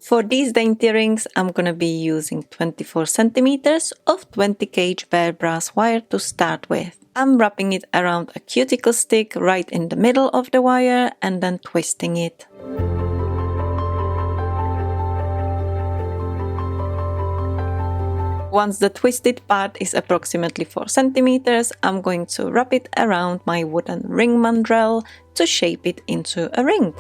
For these dainty rings, I'm gonna be using 24 centimeters of 20 gauge bare brass wire to start with. I'm wrapping it around a cuticle stick right in the middle of the wire and then twisting it. Once the twisted part is approximately 4 centimeters, I'm going to wrap it around my wooden ring mandrel to shape it into a ring.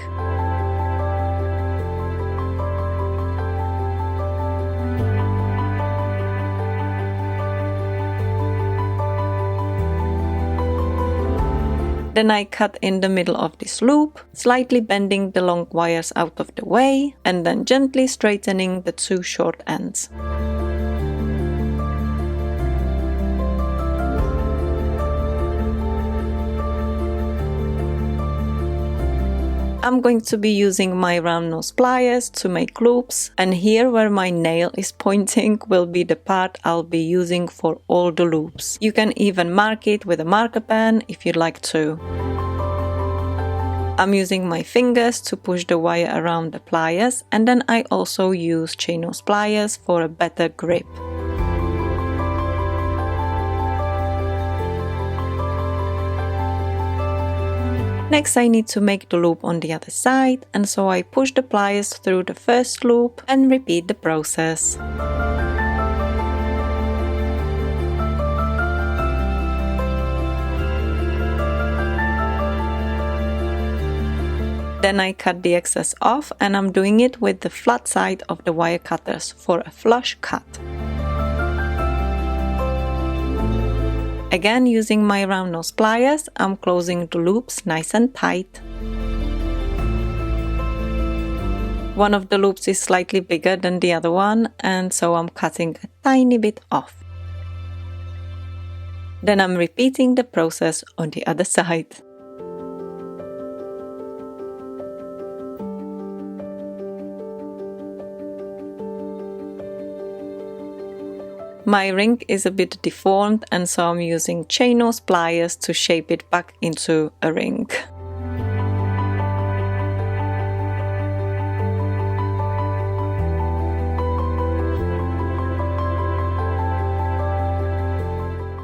Then I cut in the middle of this loop, slightly bending the long wires out of the way and then gently straightening the two short ends. I'm going to be using my round nose pliers to make loops, and here where my nail is pointing will be the part I'll be using for all the loops. You can even mark it with a marker pen if you'd like to. I'm using my fingers to push the wire around the pliers, and then I also use chain nose pliers for a better grip. Next I need to make the loop on the other side, and so I push the pliers through the first loop and repeat the process. Then I cut the excess off, and I'm doing it with the flat side of the wire cutters for a flush cut. Again, using my round nose pliers, I'm closing the loops nice and tight. One of the loops is slightly bigger than the other one, and so I'm cutting a tiny bit off. Then I'm repeating the process on the other side. My ring is a bit deformed, and so I'm using chain nose pliers to shape it back into a ring.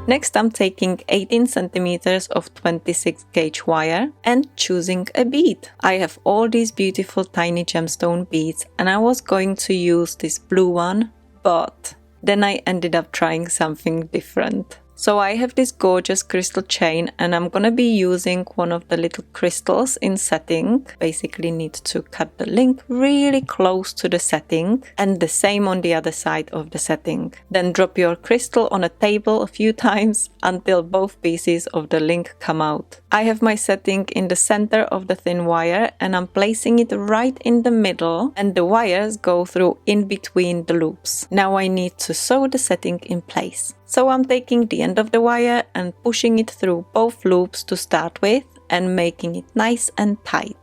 Next I'm taking 18 centimeters of 26 gauge wire and choosing a bead. I have all these beautiful tiny gemstone beads, and I was going to use this blue one, but then I ended up trying something different. So I have this gorgeous crystal chain, and I'm gonna be using one of the little crystals in setting. Basically need to cut the link really close to the setting, and the same on the other side of the setting. Then drop your crystal on a table a few times until both pieces of the link come out. I have my setting in the center of the thin wire, and I'm placing it right in the middle, and the wires go through in between the loops. Now I need to sew the setting in place. So I'm taking the end of the wire and pushing it through both loops to start with and making it nice and tight.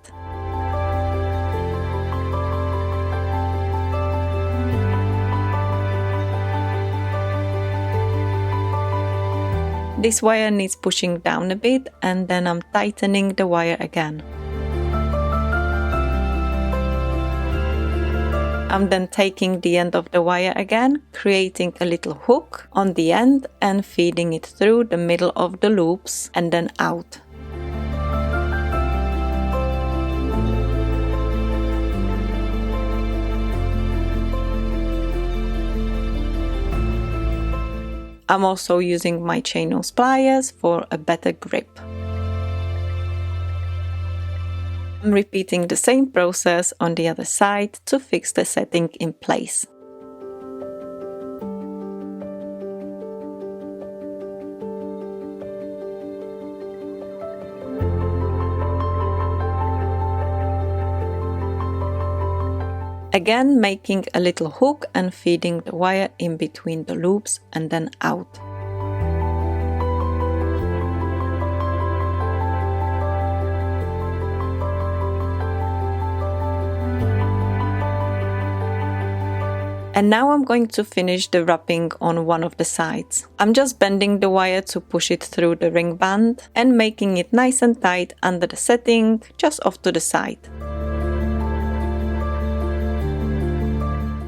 This wire needs pushing down a bit, and then I'm tightening the wire again. I'm then taking the end of the wire again, creating a little hook on the end and feeding it through the middle of the loops and then out. I'm also using my chain nose pliers for a better grip. I'm repeating the same process on the other side to fix the setting in place. Again, making a little hook and feeding the wire in between the loops and then out. And now I'm going to finish the wrapping on one of the sides. I'm just bending the wire to push it through the ring band and making it nice and tight under the setting, just off to the side.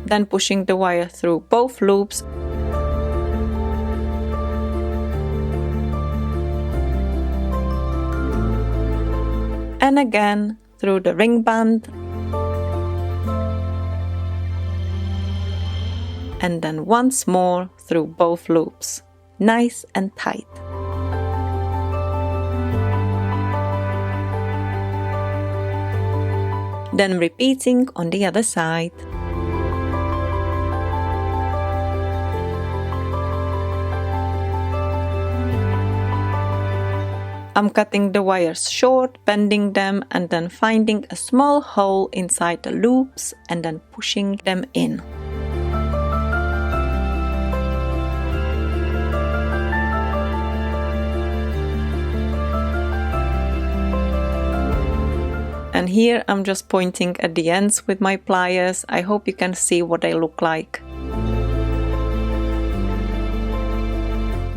then pushing the wire through both loops. And again through the ring band. And then once more through both loops, nice and tight. Then repeating on the other side. I'm cutting the wires short, bending them, and then finding a small hole inside the loops and then pushing them in. And here I'm just pointing at the ends with my pliers. I hope you can see what they look like.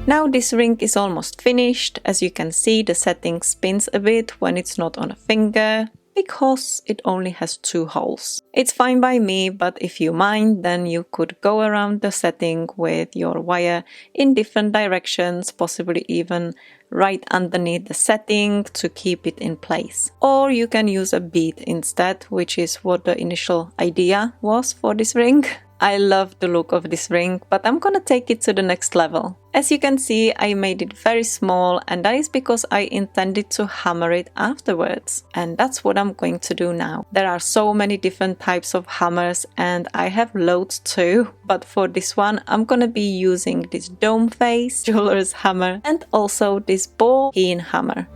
Now this ring is almost finished. As you can see, the setting spins a bit when it's not on a finger, because it only has 2 holes. It's fine by me, but if you mind, then you could go around the setting with your wire in different directions, possibly even right underneath the setting to keep it in place. Or you can use a bead instead, which is what the initial idea was for this ring. I love the look of this ring, but I'm gonna take it to the next level. As you can see, I made it very small, and that is because I intended to hammer it afterwards. And that's what I'm going to do now. There are so many different types of hammers, and I have loads too, but for this one I'm gonna be using this dome face jeweler's hammer and also this ball peen hammer.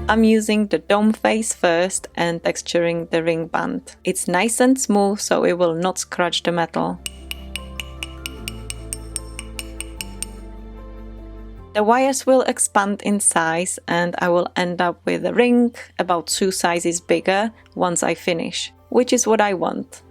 I'm using the dome face first and texturing the ring band. It's nice and smooth, so it will not scratch the metal. The wires will expand in size and I will end up with a ring about 2 sizes bigger once I finish, which is what I want.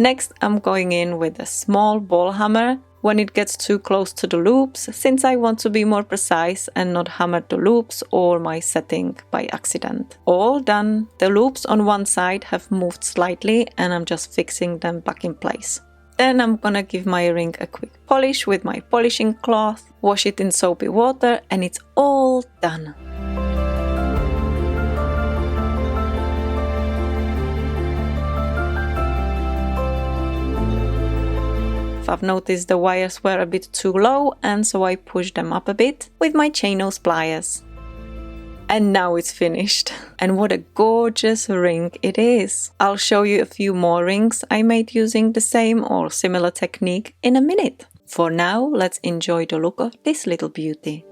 Next, I'm going in with a small ball hammer when it gets too close to the loops, since I want to be more precise and not hammer the loops or my setting by accident. All done. The loops on one side have moved slightly and I'm just fixing them back in place. Then I'm gonna give my ring a quick polish with my polishing cloth, wash it in soapy water, and it's all done. I've noticed the wires were a bit too low, and so I pushed them up a bit with my chain nose pliers. And now it's finished. And what a gorgeous ring it is. I'll show you a few more rings I made using the same or similar technique in a minute. For now, let's enjoy the look of this little beauty.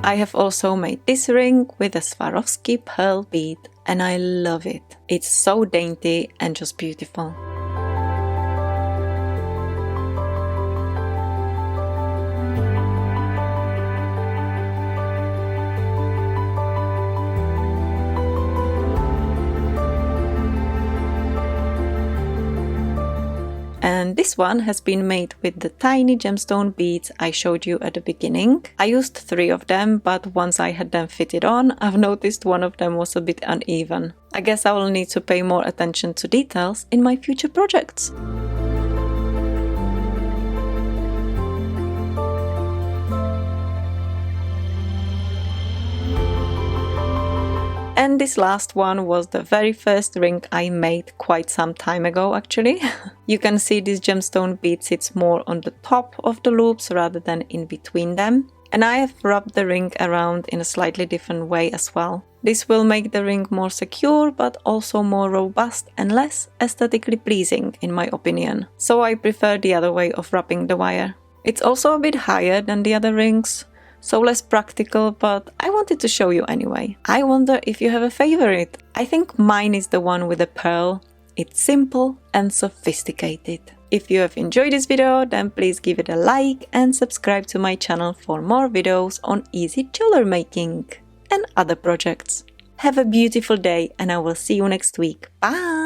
I have also made this ring with a Swarovski pearl bead and I love it. It's so dainty and just beautiful. And this one has been made with the tiny gemstone beads I showed you at the beginning. I used 3 of them, but once I had them fitted on, I've noticed one of them was a bit uneven. I guess I will need to pay more attention to details in my future projects. And this last one was the very first ring I made quite some time ago actually. You can see this gemstone bead sits more on the top of the loops rather than in between them. And I have rubbed the ring around in a slightly different way as well. This will make the ring more secure but also more robust and less aesthetically pleasing in my opinion. So I prefer the other way of wrapping the wire. It's also a bit higher than the other rings, so less practical, but I wanted to show you anyway. I wonder if you have a favorite. I think mine is the one with the pearl. It's simple and sophisticated. If you have enjoyed this video, then please give it a like and subscribe to my channel for more videos on easy jewelry making and other projects. Have a beautiful day and I will see you next week. Bye!